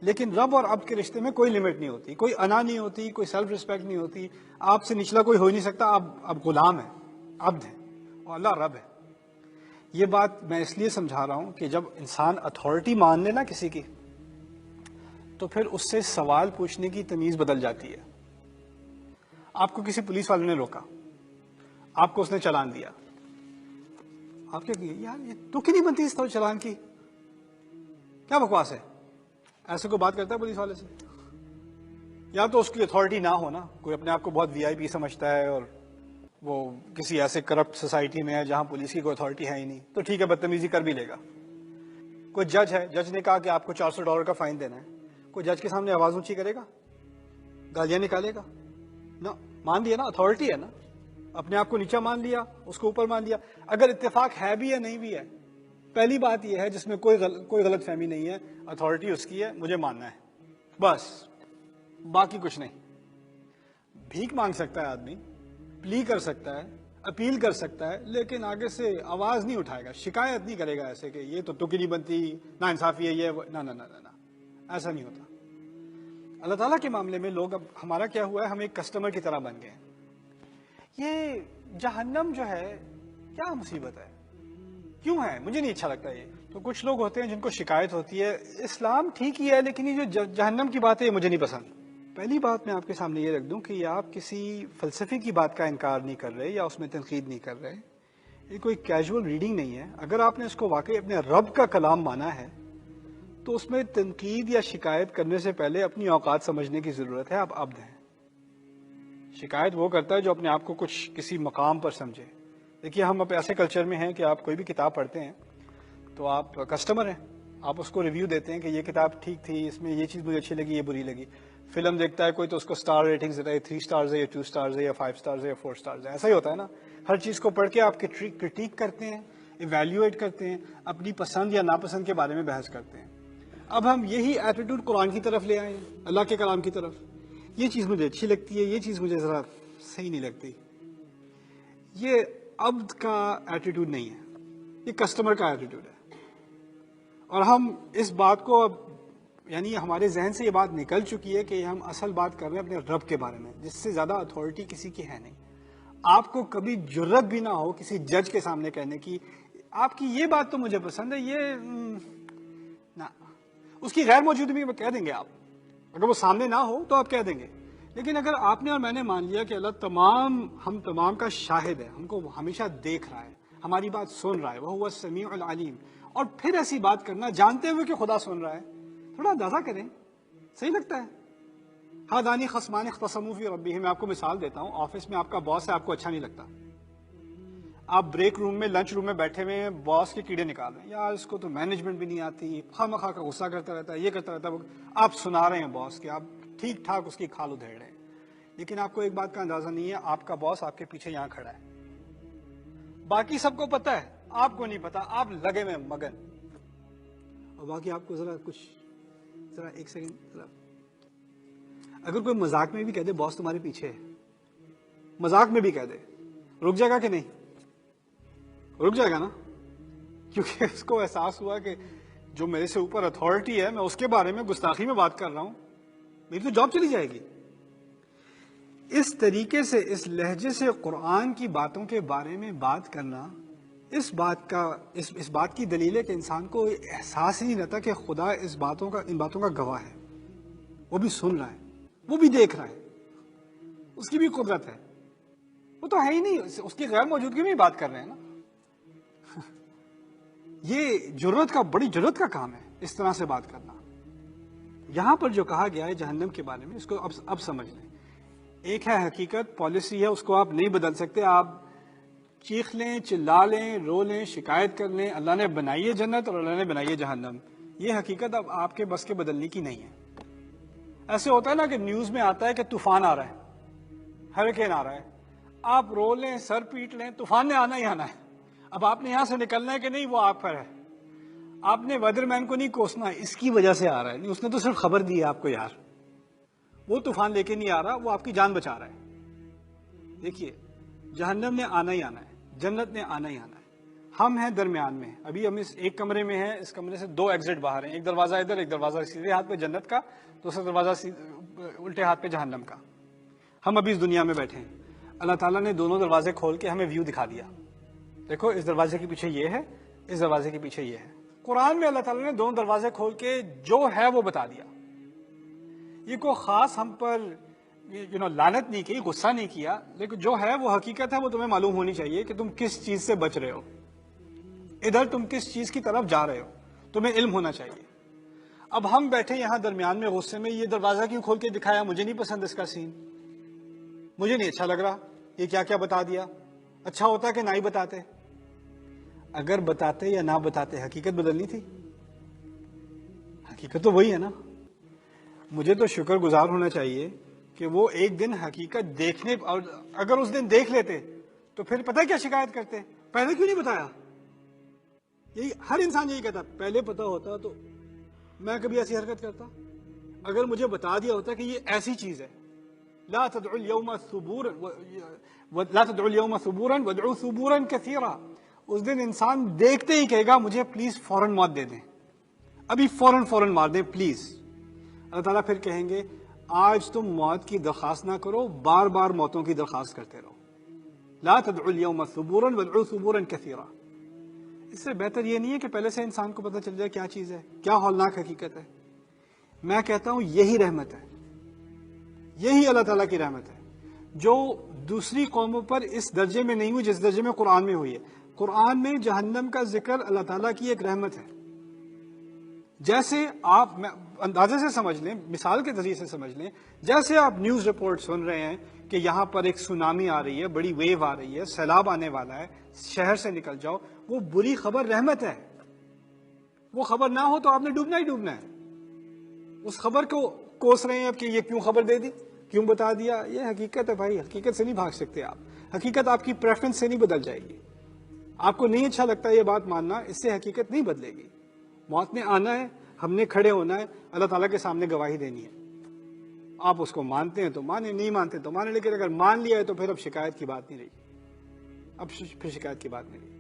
لیکن رب اور عبد کے رشتے میں کوئی لمٹ نہیں ہوتی، کوئی انا نہیں ہوتی، کوئی سیلف ریسپیکٹ نہیں ہوتی، آپ سے نچلا کوئی ہو ہی نہیں سکتا، آپ غلام ہیں، عبد ہیں، اور اللہ رب ہے۔ یہ بات میں اس لیے سمجھا رہا ہوں کہ جب انسان اتھارٹی مان لے نا کسی کی، تو پھر اس سے سوال پوچھنے کی تمیز بدل جاتی ہے۔ آپ کو کسی پولیس والے نے روکا، آپ کو اس نے چلان دیا، آپ کیا کہیے؟ یار یہ تو کی نہیں بنتی اس طرح چلان کی، کیا بکواس ہے؟ ایسے کوئی بات کرتا ہے پولیس والے سے؟ یا تو اس کی اتھارٹی نہ ہونا، کوئی اپنے آپ کو بہت وی آئی پی سمجھتا ہے اور وہ کسی ایسے کرپٹ سوسائٹی میں ہے جہاں پولیس کی کوئی اتھارٹی ہے ہی نہیں، تو ٹھیک ہے بدتمیزی کر بھی لے گا۔ کوئی جج ہے، جج نے کہا کہ آپ کو $400 کا فائن دینا ہے، کوئی جج کے سامنے آواز اونچی کرے گا؟ گالیاں نکالے گا؟ نہ، مان لیا نا، اتھارٹی ہے نا، اپنے آپ کو نیچا مان لیا، اس کو اوپر مان لیا۔ اگر اتفاق ہے بھی یا نہیں بھی ہے، پہلی بات یہ ہے جس میں کوئی غلط فہمی نہیں ہے، اتھارٹی اس کی ہے، مجھے ماننا ہے، بس، باقی کچھ نہیں۔ بھیک مانگ سکتا ہے آدمی، پلی کر سکتا ہے، اپیل کر سکتا ہے، لیکن آگے سے آواز نہیں اٹھائے گا، شکایت نہیں کرے گا ایسے کہ یہ تو تکی نہیں بنتی، نا انصافی ہے، یہ نہ نہ نہ نہ، ایسا نہیں ہوتا۔ اللہ تعالیٰ کے معاملے میں لوگ، اب ہمارا کیا ہوا ہے، ہم ایک کسٹمر کی طرح بن گئے ہیں۔ یہ جہنم جو ہے کیا مصیبت ہے، کیوں ہے؟ مجھے نہیں اچھا لگتا یہ۔ تو کچھ لوگ ہوتے ہیں جن کو شکایت ہوتی ہے اسلام ٹھیک ہی ہے لیکن یہ جو جہنم کی بات ہے یہ مجھے نہیں پسند۔ پہلی بات میں آپ کے سامنے یہ رکھ دوں کہ آپ کسی فلسفے کی بات کا انکار نہیں کر رہے یا اس میں تنقید نہیں کر رہے، یہ کوئی کیجول ریڈنگ نہیں ہے۔ اگر آپ نے اس کو واقعی اپنے رب کا کلام مانا ہے تو اس میں تنقید یا شکایت کرنے سے پہلے اپنی اوقات سمجھنے کی ضرورت ہے۔ آپ عبد ہیں۔ شکایت وہ کرتا ہے جو اپنے آپ کو کسی مقام پر سمجھے۔ دیکھیے ہم اب ایسے کلچر میں ہیں کہ آپ کوئی بھی کتاب پڑھتے ہیں تو آپ کسٹمر ہیں، آپ اس کو ریویو دیتے ہیں کہ یہ کتاب ٹھیک تھی، اس میں یہ چیز مجھے اچھی لگی، یہ بری لگی۔ فلم دیکھتا ہے کوئی تو اس کو سٹار ریٹنگز دیتا ہے، 3 سٹارز ہے یا 2 سٹارز ہے یا 5 سٹارز ہے یا 4 سٹارز ہے، ایسا ہی ہوتا ہے نا۔ ہر چیز کو پڑھ کے آپ کرٹیک کرتے ہیں، ایویلیویٹ کرتے ہیں، اپنی پسند یا ناپسند کے بارے میں بحث کرتے ہیں۔ اب ہم یہی ایٹیٹیوڈ قرآن کی طرف لے آئے ہیں، اللہ کے کلام کی طرف۔ یہ چیز مجھے اچھی لگتی ہے، یہ چیز مجھے ذرا صحیح نہیں لگتی۔ یہ عبد کا ایٹیٹیوڈ نہیں ہے، یہ کسٹمر کا ایٹیٹیوڈ ہے۔ اور ہم اس بات کو اب یعنی ہمارے ذہن سے یہ بات نکل چکی ہے کہ ہم اصل بات کر رہے ہیں اپنے رب کے بارے میں، جس سے زیادہ اتھارٹی کسی کی ہے نہیں۔ آپ کو کبھی جرت بھی نہ ہو کسی جج کے سامنے کہنے کی آپ کی یہ بات تو مجھے پسند ہے، یہ نہ، اس کی غیر موجودگی میں کہہ دیں گے آپ، اگر وہ سامنے نہ ہو تو آپ کہہ دیں گے۔ لیکن اگر آپ نے اور میں نے مان لیا کہ اللہ ہم تمام کا شاہد ہے، ہم کو ہمیشہ دیکھ رہا ہے، ہماری بات سن رہا ہے، وہ ہوا السمیع العلیم، اور پھر ایسی بات کرنا جانتے ہوئے کہ خدا سن رہا ہے، تھوڑا اندازہ کریں، صحیح لگتا ہے؟ ہادانی خصمان اختصموا فی ربہم، میں آپ کو مثال دیتا ہوں، آفس میں آپ کا باس ہے، آپ کو اچھا نہیں لگتا، آپ بریک روم میں لنچ روم میں بیٹھے ہوئے ہیں، باس کے کیڑے نکال رہے ہیں، یار اس کو تو مینجمنٹ بھی نہیں آتی، خواہ مخواہ کا غصہ کرتا رہتا ہے، یہ کرتا رہتا ہے، آپ سنا رہے ہیں باس کے، آپ ٹھیک ٹھاک اس کی کھال ادھیڑ رہے ہیں، لیکن آپ کو ایک بات کا اندازہ نہیں ہے، آپ کا باس آپ کے پیچھے یہاں کھڑا ہے، باقی سب کو پتا ہے، آپ کو نہیں پتا، آپ لگے میں مگن، اور باقی آپ کو ذرا ایک سیکنڈ، ذرا اگر کوئی مذاق میں بھی کہہ دے باس تمہارے پیچھے ہے، مذاق میں بھی کہہ دے، رک جائے گا کہ نہیں؟ رک جائے گا نا، کیونکہ اس کو احساس ہوا کہ جو میرے سے اوپر اتھارٹی ہے، میں اس کے بارے میں گستاخی میں بات کر رہا ہوں، میری تو جاب چلی جائے گی۔ اس طریقے سے، اس لہجے سے قرآن کی باتوں کے بارے میں بات کرنا، اس بات کی دلیل ہے کہ انسان کو احساس ہی نہیں رہتا کہ خدا ان باتوں کا گواہ ہے، وہ بھی سن رہا ہے، وہ بھی دیکھ رہا ہے، اس کی بھی قدرت ہے، وہ تو ہے ہی نہیں، اس کی غیر موجودگی میں ہی بات کر رہے ہیں نا۔ یہ بڑی جرت کا کام ہے اس طرح سے بات کرنا۔ یہاں پر جو کہا گیا ہے جہنم کے بارے میں، اس کو اب سمجھ لیں۔ ایک ہے حقیقت، پالیسی ہے، اس کو آپ نہیں بدل سکتے، آپ چیخ لیں، چلا لیں، رو لیں، شکایت کر لیں، اللہ نے بنائی ہے جنت اور اللہ نے بنائی ہے جہنم، یہ حقیقت اب آپ کے بس کے بدلنے کی نہیں ہے۔ ایسے ہوتا ہے نا کہ نیوز میں آتا ہے کہ طوفان آ رہا ہے، ہریکین آ رہا ہے، آپ رو لیں، سر پیٹ لیں، طوفان نے آنا ہی آنا ہے، اب آپ نے یہاں سے نکلنا ہے کہ نہیں وہ آپ پر ہے، آپ نے ویدر مین کو نہیں کوسنا اس کی وجہ سے آ رہا ہے، نہیں، اس نے تو صرف خبر دی ہے آپ کو، یار وہ طوفان لے کے نہیں آ رہا، وہ آپ کی جان بچا رہا ہے۔ دیکھیے جہنم نے آنا ہی آنا ہے، جنت نے آنا ہی آنا ہے، ہم ہیں درمیان میں، ابھی ہم اس ایک کمرے میں ہیں، اس کمرے سے 2 ایگزٹ باہر ہیں، ایک دروازہ ادھر، ایک دروازہ سیدھے ہاتھ پہ جنت کا، دوسرا دروازہ الٹے ہاتھ پہ جہنم کا. ہم ابھی اس دنیا میں بیٹھے ہیں، اللہ تعالیٰ نے دونوں دروازے کھول کے ہمیں ویو دکھا دیا. دیکھو اس دروازے کے پیچھے یہ ہے، اس دروازے کے پیچھے یہ ہے. قرآن میں اللہ تعالیٰ نے دونوں دروازے کھول کے جو ہے وہ بتا دیا. یہ کوئی خاص ہم پر لعنت نہیں کی، غصہ نہیں کیا، لیکن جو ہے وہ حقیقت ہے، وہ تمہیں معلوم ہونی چاہیے کہ تم کس چیز سے بچ رہے ہو، ادھر تم کس چیز کی طرف جا رہے ہو، تمہیں علم ہونا چاہیے. اب ہم بیٹھے یہاں درمیان میں غصے میں، یہ دروازہ کیوں کھول کے دکھایا، مجھے نہیں پسند اس کا سین، مجھے نہیں اچھا لگ رہا، یہ کیا کیا بتا دیا. اچھا ہوتا کہ نہ ہی بتاتے. اگر بتاتے یا نہ بتاتے حقیقت بدلنی تھی، حقیقت تو وہی ہے نا. مجھے تو شکر گزار ہونا چاہیے کہ وہ ایک دن حقیقت دیکھنے، اور اگر اس دن دیکھ لیتے تو پھر پتہ کیا شکایت کرتے، پہلے کیوں نہیں بتایا. یہی ہر انسان یہی کہتا، پہلے پتا ہوتا تو میں کبھی ایسی حرکت کرتا. اگر مجھے بتا دیا ہوتا کہ یہ ایسی چیز ہے، لا تدعوا اليوم ثبورا لا تدعوا اليوم ثبورا وادعوا ثبورا كثيرا، اس دن انسان دیکھتے ہی کہے گا مجھے پلیز فوراً موت دے دیں، ابھی فوراً مار دیں پلیز. اللہ تعالیٰ پھر کہیں گے آج تم موت کی درخواست نہ کرو، بار بار موتوں کی درخواست کرتے رہو. لا تدعوا اليوم ثبورا وادعوا ثبورا كثيرا. اس سے بہتر یہ نہیں ہے کہ پہلے سے انسان کو پتہ چل جائے کیا چیز ہے، کیا ہولناک حقیقت ہے. میں کہتا ہوں یہی رحمت ہے، یہی اللہ تعالیٰ کی رحمت ہے جو دوسری قوموں پر اس درجے میں نہیں ہوئی جس درجے میں قرآن میں ہوئی ہے. قرآن میں جہنم کا ذکر اللہ تعالیٰ کی ایک رحمت ہے. جیسے آپ اندازے سے سمجھ لیں، مثال کے ذریعے سے سمجھ لیں، جیسے آپ نیوز رپورٹ سن رہے ہیں کہ یہاں پر ایک سونامی آ رہی ہے، بڑی ویو آ رہی ہے، سیلاب آنے والا ہے، شہر سے نکل جاؤ، وہ بری خبر رحمت ہے. وہ خبر نہ ہو تو آپ نے ڈوبنا ہی ڈوبنا ہے. اس خبر کو کوس رہے ہیں اب کہ یہ کیوں خبر دے دی، کیوں بتا دیا. یہ حقیقت ہے بھائی، حقیقت سے نہیں بھاگ سکتے آپ. حقیقت آپ کی پریفرنس سے نہیں بدل جائے گی. آپ کو نہیں اچھا لگتا یہ بات ماننا، اس سے حقیقت نہیں بدلے گی. موت نے آنا ہے، ہم نے کھڑے ہونا ہے، اللہ تعالیٰ کے سامنے گواہی دینی ہے. آپ اس کو مانتے ہیں تو مانیں، نہیں مانتے تو مانیں، لیکن اگر مان لیا ہے تو پھر اب شکایت کی بات نہیں رہی، اب پھر شکایت کی بات نہیں رہی.